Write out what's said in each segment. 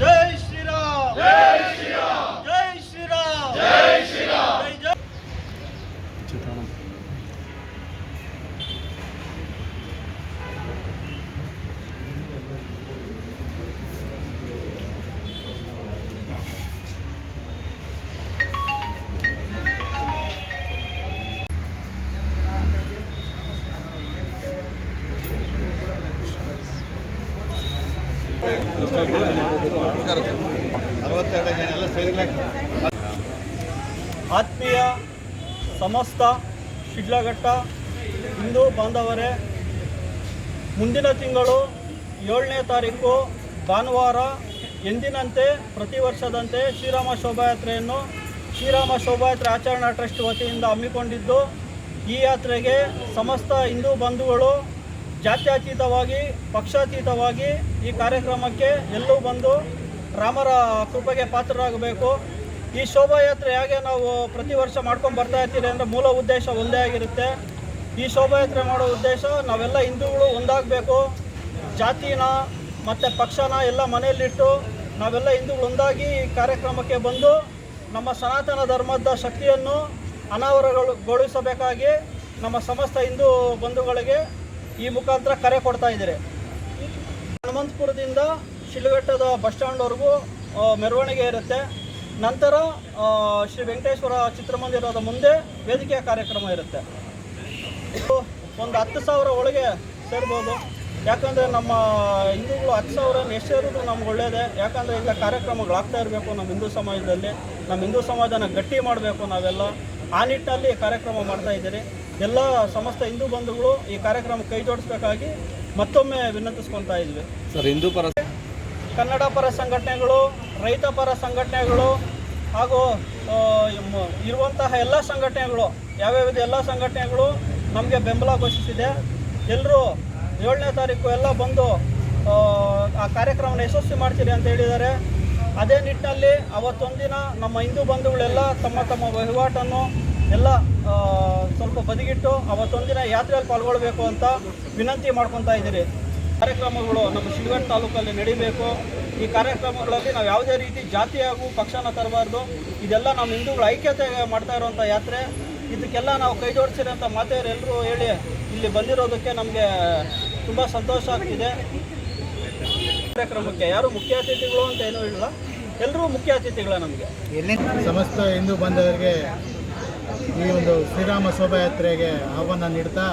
जय श्री राम, जय श्री राम, जय श्री राम, जय श्री राम, जय जय। ಆತ್ಮೀಯ ಸಮಸ್ತ ಶಿಡ್ಲಘಟ್ಟ ಹಿಂದೂ ಬಾಂಧವರೇ, ಮುಂದಿನ ತಿಂಗಳು 7ನೇ ತಾರೀಕು ಭಾನುವಾರ ಎಂದಿನಂತೆ ಪ್ರತಿ ವರ್ಷದಂತೆ ಶ್ರೀರಾಮ ಶೋಭಾಯಾತ್ರೆಯನ್ನು ಶ್ರೀರಾಮ ಶೋಭಾಯಾತ್ರೆ ಆಚರಣಾ ಟ್ರಸ್ಟ್ ವತಿಯಿಂದ ಹಮ್ಮಿಕೊಂಡಿದ್ದು, ಈ ಯಾತ್ರೆಗೆ ಸಮಸ್ತ ಹಿಂದೂ ಬಂಧುಗಳು ಜಾತ್ಯತೀತವಾಗಿ ಪಕ್ಷಾತೀತವಾಗಿ ಈ ಕಾರ್ಯಕ್ರಮಕ್ಕೆ ಎಲ್ಲೂ ಬಂದು ರಾಮರ ಕೃಪೆಗೆ ಪಾತ್ರರಾಗಬೇಕು. ಈ ಶೋಭಾಯಾತ್ರೆ ಹೇಗೆ ನಾವು ಪ್ರತಿ ವರ್ಷ ಮಾಡ್ಕೊಂಡು ಬರ್ತಾ ಇರ್ತೀರಿ ಅಂದರೆ ಮೂಲ ಉದ್ದೇಶ ಒಂದೇ ಆಗಿರುತ್ತೆ. ಈ ಶೋಭಾಯಾತ್ರೆ ಮಾಡೋ ಉದ್ದೇಶ ನಾವೆಲ್ಲ ಹಿಂದೂಗಳು ಒಂದಾಗಬೇಕು, ಜಾತಿನ ಮತ್ತು ಪಕ್ಷನ ಎಲ್ಲ ಮನೆಯಲ್ಲಿಟ್ಟು ನಾವೆಲ್ಲ ಹಿಂದೂಗಳು ಒಂದಾಗಿ ಈ ಕಾರ್ಯಕ್ರಮಕ್ಕೆ ಬಂದು ನಮ್ಮ ಸನಾತನ ಧರ್ಮದ ಶಕ್ತಿಯನ್ನು ಅನಾವರಣಗೊಳಿಸಬೇಕಾಗಿ ನಮ್ಮ ಸಮಸ್ತ ಹಿಂದೂ ಬಂಧುಗಳಿಗೆ ಈ ಮುಖಾಂತರ ಕರೆ ಕೊಡ್ತಾ ಇದ್ದಾರೆ. ಹನುಮಂತಪುರದಿಂದ ಶಿಡ್ಲಘಟ್ಟದ ಬಸ್ ಸ್ಟ್ಯಾಂಡ್ವರೆಗೂ ಮೆರವಣಿಗೆ ಇರುತ್ತೆ. ನಂತರ ಶ್ರೀ ವೆಂಕಟೇಶ್ವರ ಚಿತ್ರಮಂದಿರದ ಮುಂದೆ ವೇದಿಕೆಯ ಕಾರ್ಯಕ್ರಮ ಇರುತ್ತೆ. ಒಂದು 10,000 ಒಳಗೆ ಸೇರ್ಬೋದು. ಯಾಕಂದರೆ ನಮ್ಮ ಹಿಂದೂಗಳು 10,000 ಎಷ್ಟು ಸೇರಿದ್ರು ನಮ್ಗೆ ಒಳ್ಳೆಯದೇ. ಯಾಕಂದರೆ ಈಗ ಕಾರ್ಯಕ್ರಮಗಳಾಗ್ತಾ ಇರಬೇಕು ನಮ್ಮ ಹಿಂದೂ ಸಮಾಜದಲ್ಲಿ. ನಮ್ಮ ಹಿಂದೂ ಸಮಾಜನ ಗಟ್ಟಿ ಮಾಡಬೇಕು ನಾವೆಲ್ಲ. ಆ ನಿಟ್ಟಿನಲ್ಲಿ ಕಾರ್ಯಕ್ರಮ ಮಾಡ್ತಾ ಇದ್ದೀರಿ. ಎಲ್ಲ ಸಮಸ್ತ ಹಿಂದೂ ಬಂಧುಗಳು ಈ ಕಾರ್ಯಕ್ರಮ ಕೈ ಜೋಡಿಸಬೇಕಾಗಿ ಮತ್ತೊಮ್ಮೆ ವಿನಂತಿಸ್ಕೊತಾ ಇದ್ವಿ. ಸರ್, ಹಿಂದೂ ಪರ ಕನ್ನಡ ಪರ ಸಂಘಟನೆಗಳು, ರೈತ ಪರ ಸಂಘಟನೆಗಳು ಹಾಗೂ ಇರುವಂತಹ ಎಲ್ಲ ಸಂಘಟನೆಗಳು ಯಾವ್ಯಾವಿದೆ ಎಲ್ಲ ಸಂಘಟನೆಗಳು ನಮಗೆ ಬೆಂಬಲ ಘೋಷಿಸಿದೆ. ಎಲ್ಲರೂ 7ನೇ ತಾರೀಕು ಎಲ್ಲ ಬಂದು ಆ ಕಾರ್ಯಕ್ರಮನ ಯಶಸ್ವಿ ಮಾಡ್ತೀರಿ ಅಂತ ಹೇಳಿದ್ದಾರೆ. ಅದೇ ನಿಟ್ಟಿನಲ್ಲಿ ಅವತ್ತೊಂದಿನ ನಮ್ಮ ಹಿಂದೂ ಬಂಧುಗಳೆಲ್ಲ ತಮ್ಮ ತಮ್ಮ ವಹಿವಾಟನ್ನು ಎಲ್ಲ ಸ್ವಲ್ಪ ಬದಿಗಿಟ್ಟು ಅವತ್ತೊಂದಿನ ಯಾತ್ರೆಯಲ್ಲಿ ಪಾಲ್ಗೊಳ್ಬೇಕು ಅಂತ ವಿನಂತಿ ಮಾಡ್ಕೊತಾ ಇದ್ದೀರಿ. ಕಾರ್ಯಕ್ರಮಗಳು ನಮ್ಮ ಶಿಡ್ಲಘಟ್ಟ ತಾಲೂಕಲ್ಲಿ ನಡೀಬೇಕು. ಈ ಕಾರ್ಯಕ್ರಮಗಳಲ್ಲಿ ನಾವು ಯಾವುದೇ ರೀತಿ ಜಾತಿ ಹಾಗೂ ಪಕ್ಷನ ತರಬಾರ್ದು. ಇದೆಲ್ಲ ನಮ್ಮ ಹಿಂದೂಗಳ ಐಕ್ಯತೆ ಮಾಡ್ತಾ ಇರುವಂಥ ಯಾತ್ರೆ. ಇದಕ್ಕೆಲ್ಲ ನಾವು ಕೈ ಜೋಡಿಸಿರಿ ಅಂತ ಮಾತೆಯರೆಲ್ಲರೂ ಹೇಳಿ ಇಲ್ಲಿ ಬಂದಿರೋದಕ್ಕೆ ನಮಗೆ ತುಂಬ ಸಂತೋಷ ಆಗ್ತಿದೆ. ಕಾರ್ಯಕ್ರಮಕ್ಕೆ ಯಾರು ಮುಖ್ಯ ಅತಿಥಿಗಳು ಅಂತ ಏನೂ ಇಲ್ಲ, ಎಲ್ಲರೂ ಮುಖ್ಯ ಅತಿಥಿಗಳೇ. ನಮಗೆ ಸಮಸ್ತ ಹಿಂದೂ ಬಾಂಧವರಿಗೆ ಈ ಒಂದು ಶ್ರೀರಾಮ ಶೋಭಾಯಾತ್ರೆಗೆ ಆಹ್ವಾನ ನೀಡ್ತಾ,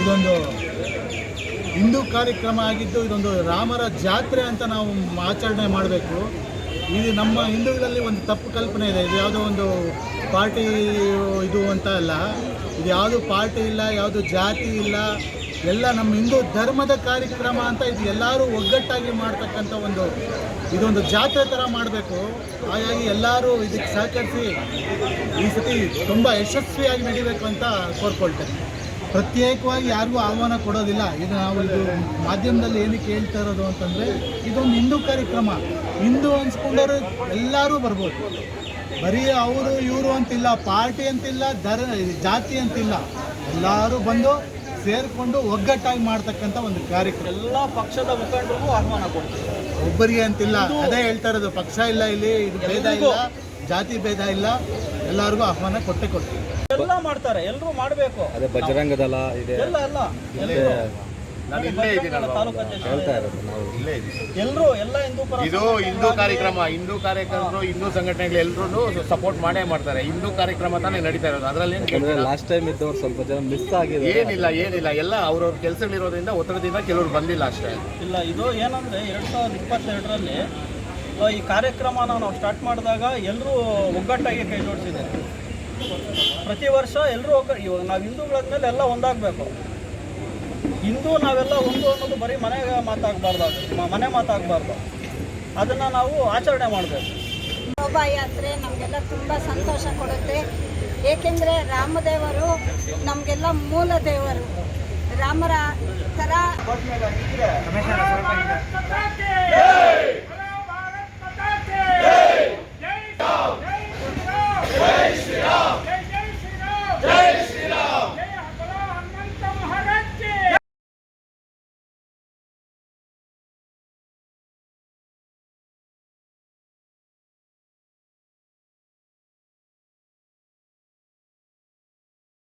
ಇದೊಂದು ಹಿಂದೂ ಕಾರ್ಯಕ್ರಮ ಆಗಿದ್ದು ಇದೊಂದು ರಾಮರ ಜಾತ್ರೆ ಅಂತ ನಾವು ಆಚರಣೆ ಮಾಡಬೇಕು. ಇದು ನಮ್ಮ ಹಿಂದೂಗಳಲ್ಲಿ ಒಂದು ತಪ್ಪು ಕಲ್ಪನೆ ಇದೆ. ಇದು ಯಾವುದೋ ಒಂದು ಪಾರ್ಟಿ ಇದು ಅಂತ ಅಲ್ಲ. ಇದು ಯಾವುದು ಪಾರ್ಟಿ ಇಲ್ಲ, ಯಾವುದು ಜಾತಿ ಇಲ್ಲ, ಎಲ್ಲ ನಮ್ಮ ಹಿಂದೂ ಧರ್ಮದ ಕಾರ್ಯಕ್ರಮ ಅಂತ. ಇದು ಎಲ್ಲರೂ ಒಗ್ಗಟ್ಟಾಗಿ ಮಾಡ್ತಕ್ಕಂಥ ಇದೊಂದು ಜಾತ್ರೆ ಥರ ಮಾಡಬೇಕು. ಹಾಗಾಗಿ ಎಲ್ಲರೂ ಇದಕ್ಕೆ ಸಹಕರಿಸಿ ಈ ಸತಿ ತುಂಬ ಯಶಸ್ವಿಯಾಗಿ ನಡೀಬೇಕು ಅಂತ ಕೋರ್ಕೊಳ್ತೇನೆ. ಪ್ರತ್ಯೇಕವಾಗಿ ಯಾರಿಗೂ ಆಹ್ವಾನ ಕೊಡೋದಿಲ್ಲ. ಇದು ಮಾಧ್ಯಮದಲ್ಲಿ ಏನಕ್ಕೆ ಹೇಳ್ತಾ ಇರೋದು ಅಂತಂದರೆ, ಇದೊಂದು ಹಿಂದೂ ಕಾರ್ಯಕ್ರಮ. ಹಿಂದೂ ಅನ್ಸ್ಕೊಂಡವರು ಎಲ್ಲರೂ ಬರ್ಬೋದು. ಬರೀ ಅವರು ಇವರು ಅಂತಿಲ್ಲ, ಪಾರ್ಟಿ ಅಂತಿಲ್ಲ, ಜಾತಿ ಅಂತಿಲ್ಲ, ಎಲ್ಲರೂ ಬಂದು ಸೇರಿಕೊಂಡು ಒಗ್ಗಟ್ಟಾಗಿ ಮಾಡ್ತಕ್ಕಂಥ ಒಂದು ಕಾರ್ಯಕ್ರಮ. ಎಲ್ಲ ಪಕ್ಷದ ಮುಖಂಡರಿಗೂ ಆಹ್ವಾನ ಕೊಡ್ತೀವಿ, ಒಬ್ಬರಿಗೆ ಅಂತಿಲ್ಲ. ಅದೇ ಹೇಳ್ತಾ ಇರೋದು, ಪಕ್ಷ ಇಲ್ಲ ಇಲ್ಲಿ, ಇದು ಭೇದ ಇಲ್ಲ, ಜಾತಿ ಭೇದ ಇಲ್ಲ, ಎಲ್ಲರಿಗೂ ಆಹ್ವಾನ ಕೊಡ್ತೀವಿ. ಎಲ್ಲ ಮಾಡ್ತಾರೆ, ಎಲ್ಲರೂ ಮಾಡಬೇಕು. ಅದೇ ಬಜರಂಗ ದಳ ಇದೆ, ಇದು ಹಿಂದೂ ಕಾರ್ಯಕ್ರಮರು ಹಿಂದೂ ಸಂಘಟನೆಗಳು ಎಲ್ಲರೂ ಸಪೋರ್ಟ್ ಮಾಡೇ ಮಾಡ್ತಾರೆ. ಹಿಂದೂ ಕಾರ್ಯಕ್ರಮ ತಾನೇ ನಡೀತಾ ಇರೋದು. ಅದರಲ್ಲಿ ಲಾಸ್ಟ್ ಟೈಮ್ ಇದ್ದವ್ರು ಸ್ವಲ್ಪ ಜನ ಮಿಸ್ ಆಗಿದೆ. ಏನಿಲ್ಲ ಎಲ್ಲ ಅವ್ರವ್ರ ಕೆಲಸಗಳಿರೋದ್ರಿಂದ ಒತ್ತಡದಿಂದ ಕೆಲವರು ಬಂದಿಲ್ಲ ಅಷ್ಟೇ. ಇಲ್ಲ, ಇದು ಏನಂದ್ರೆ 2022ರಲ್ಲಿ ಈ ಕಾರ್ಯಕ್ರಮನ ನಾವು ಸ್ಟಾರ್ಟ್ ಮಾಡಿದಾಗ ಎಲ್ಲರೂ ಒಗ್ಗಟ್ಟಾಗಿ ಕೈ ಜೋಡಿಸಿದ್ದಾರೆ. ಪ್ರತಿ ವರ್ಷ ಎಲ್ಲರೂ ಇವಾಗ ನಾವು ಹಿಂದೂಗಳಾದ್ಮೇಲೆ ಎಲ್ಲ ಒಂದಾಗಬೇಕು. ಹಿಂದೂ ನಾವೆಲ್ಲ ಒಂದು ಅನ್ನೋದು ಬರೀ ಮನೆ ಮಾತಾಗಬಾರ್ದು. ಅದನ್ನು ನಾವು ಆಚರಣೆ ಮಾಡಬೇಕು. ಶೋಭಾಯಾತ್ರೆ ನಮಗೆಲ್ಲ ತುಂಬ ಸಂತೋಷ ಕೊಡುತ್ತೆ. ಏಕೆಂದರೆ ರಾಮದೇವರು ನಮಗೆಲ್ಲ ಮೂಲ ದೇವರು. ರಾಮರ ಥರ